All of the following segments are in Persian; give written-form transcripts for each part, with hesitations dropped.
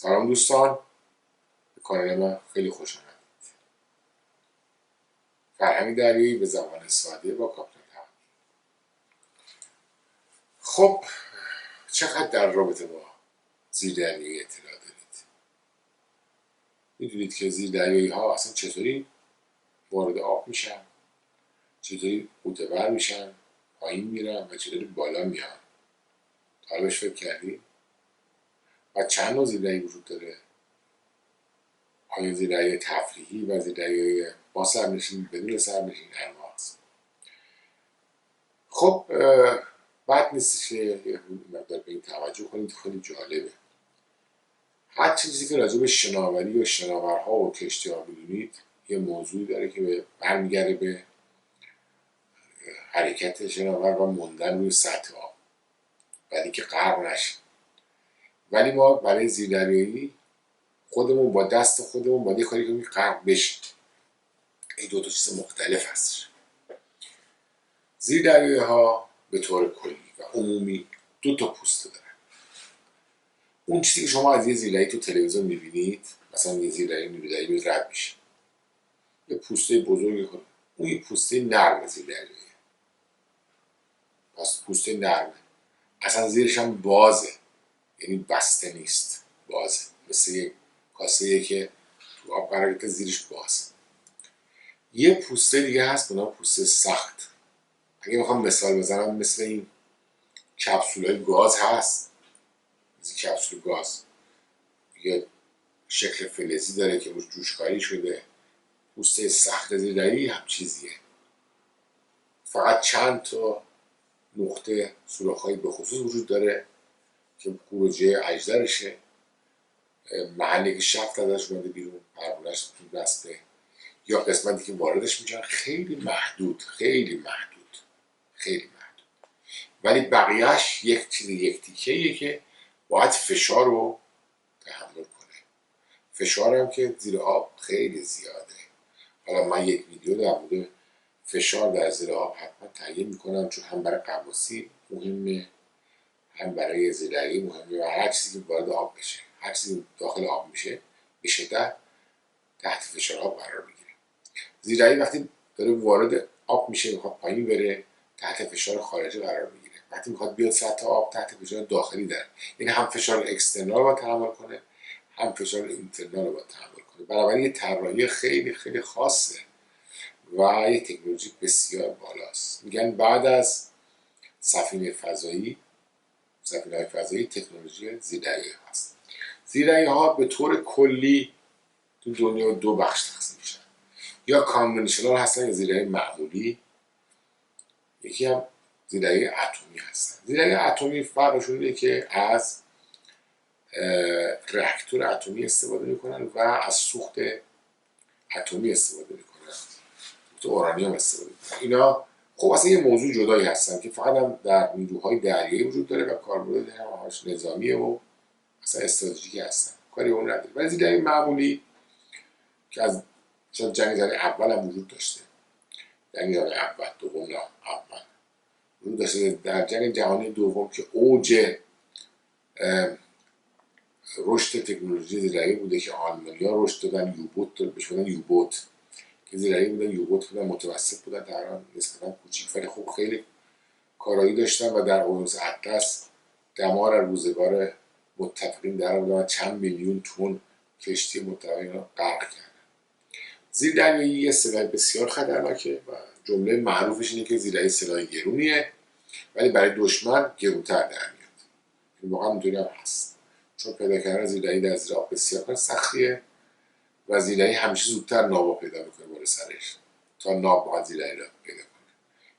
سلام دوستان، به کانال من خیلی خوش آمدید. فرهنگ دریایی به زبان ساده با کاپیتان طباطبایی. خب چقدر در رابطه با زیردریایی اطلاع دارید؟ میدونید که زیردریایی ها اصلا چطوری وارد آب میشن، چطوری غوطه‌ور میشن، پایین میرن و چطوری بالا میان؟ تا حالا بهش فکر کردید؟ و چند نوع زیردریایی وجود داره؟ آیا زیردریایی تفریحی و زیردریایی با سرنشین، بدون سرنشین، انواع هست. خب بد نیستش که یه مقدار به این توجه کنید، خیلی جالبه. هر چیزی که راجع به شناوری و شناورها و کشتی‌ها بدونید یه موضوعی داره که برمیگرده به حرکت شناور و موندن روی سطح آب، ولی که غرق نشه. ولی ما برای زیردریایی خودمون با دست خودمون باید یه کاری کنیم که غرق بشه. این دو تا چیز مختلف هستش. زیردریایی ها به طور کلی و عمومی دو تا پوسته دارن. اون چیزی که شما از یه زیردریایی تو تلویزیون میبینید، مثلا یه زیردریایی رد میشه، یه پوسته بزرگی کنه، اون یه پوسته نرم زیردریاییه. پس پوسته نرمه، اصلا زیرش هم بازه، یعنی بسته نیست، بازه، مثل یه کاسه‌ایه که تو آب قرار گرفته زیرش بازه. یه پوسته دیگه هست به نام پوسته سخت. اگه میخوام مثال بزنم، مثل این کپسولای گاز هست، مثل کپسول گاز یه شکل فلزی داره که روش جوشکاری شده. پوسته سخت زیردریایی هم چیزیه، فقط چند تا نقطه سوراخ‌های به خصوص وجود داره که خروجی اجدرشه، محلی که شفت ازش اومده بیرون، پروونه‌اش تو بسته، یا قسمتی که واردش میشن خیلی محدود، خیلی محدود، خیلی محدود. ولی بقیهش یک چیز، یک تیکه‌ایه که باید فشار رو تحمل کنه. فشار هم که زیر آب خیلی زیاده. حالا من یک ویدیو در مورد فشار در زیر آب حتما تهیه میکنم، چون هم برای غواصی مهمه، هم برای زیردریایی مهمه و هر چیزی که وارد آب بشه، هر چیزی داخل آب میشه به شدت تحت فشار آب قرار میگیره. زیردریایی وقتی داره وارد آب میشه، میخواد پایین بره، تحت فشار خارجی قرار میگیره. وقتی میخواد بیاد سطح آب، تحت فشار داخلی داره، یعنی هم فشار اکسترنال رو باید تحمل کنه، هم فشار اینترنال رو باید تحمل کنه. بنابراین یه طراحی خیلی خیلی خاصه و یه تکنولوژی بسیار بالاست. میگن بعد از سفینه فضایی تکنولوژی زیردریایی هست. زیردریایی ها به طور کلی تو دنیا دو بخش تقسیم میشن، یا کانونشنال هستن یا زیردریایی معمولی، یکی هم زیردریایی اتمی هستن. زیردریایی اتمی فرقشون اینه که از راکتور اتمی استفاده میکنن و از سوخت اتمی استفاده میکنن، سوخت اورانیوم استفاده میکنن. اینا خب اصلا یه موضوع جدایی هستن که فقط هم در نیروهای دریایی وجود داره و کاربرد همش نظامیه و اصلا استراتژیکی هستن، کاری اون نداره. ولی زیردریایی معمولی که از جنگ جهانی اول هم وجود داشته، جنگ جهانی اول، دوم نه، اول وجود داشته. در جنگ جهانی دوم که اوج رشد تکنولوژی زیردریایی بوده که آلمانی‌ها رشد دادن، یوبوت بهش میگن، یوبوت که زیردریایی بودن، یوبوت بودن، متوسط بودن، طبعا نسبتا کوچیک ولی خب خیلی کارایی داشتن و در اقیانوس اطلس دمار روزگار متفقین در آوردن و چند میلیون تن کشتی متفقین را غرق کردن. زیردریایی یه سلاح بسیار خطرناکه و جمله معروفش اینه که زیردریایی سلاح گرونیه ولی برای دشمن گرونتر در میاد. این واقعا اینطوری هم هست، چون پیدا کردن زیردریایی در زیر آب بسیار کار سختیه و زیردریایی همیشه زودتر نابا پیدا میکنه بالا سرش تا ناب باید زیردریایی را پیدا کنه.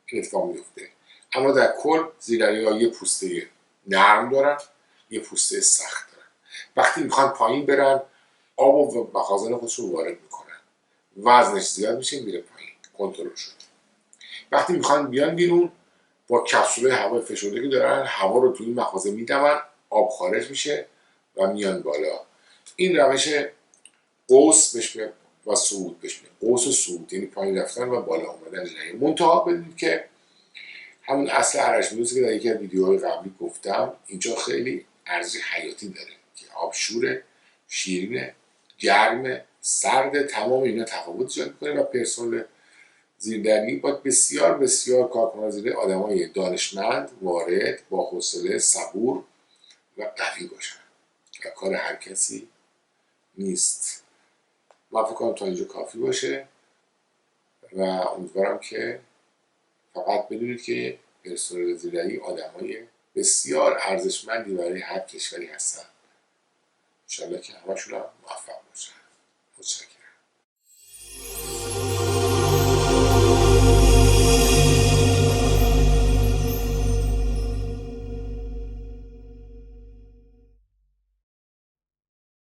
این اتفاق میفته. اما در کل زیردریایی‌ها یه پوسته نرم دارن، یه پوسته سخت دارن. وقتی میخوان پایین برن، آب و مخازن خودشون وارد میکنن، وزنش زیاد میشه، میره پایین، کنترل شد. وقتی میخوان بیان بیرون، با کپسول هوای فشرده که دارن، هوا رو توی مخازن میدمن، آب خارج میشه و میان بالا. این روش قوس بهش میاد و صعود بهش میاد. قوس و صعود یعنی پایین رفتن و بالا اومدن. منتها بدونید که همون اصل ارشمیدس که در یکی از ویدیوهای قبلی گفتم، اینجا خیلی ارزش حیاتی داره که آبشوره شیرینه، گرمه، سرد، تمام اینا تفاوت ایجاد میکنه و پرسنل زیردریایی باید بسیار بسیار کارکنان آدمای دانشمند، وارد، با حوصله، صبور و قوی باشن و کار هر کسی نیست. من فکر کنم تا اینجا کافی باشه و امیدوارم که فقط بدونید که پرسنل زیردریایی آدمای بسیار ارزشمندی برای هر کشوری هستن. انشالله که همشون هم موفق باشن. متشکرم.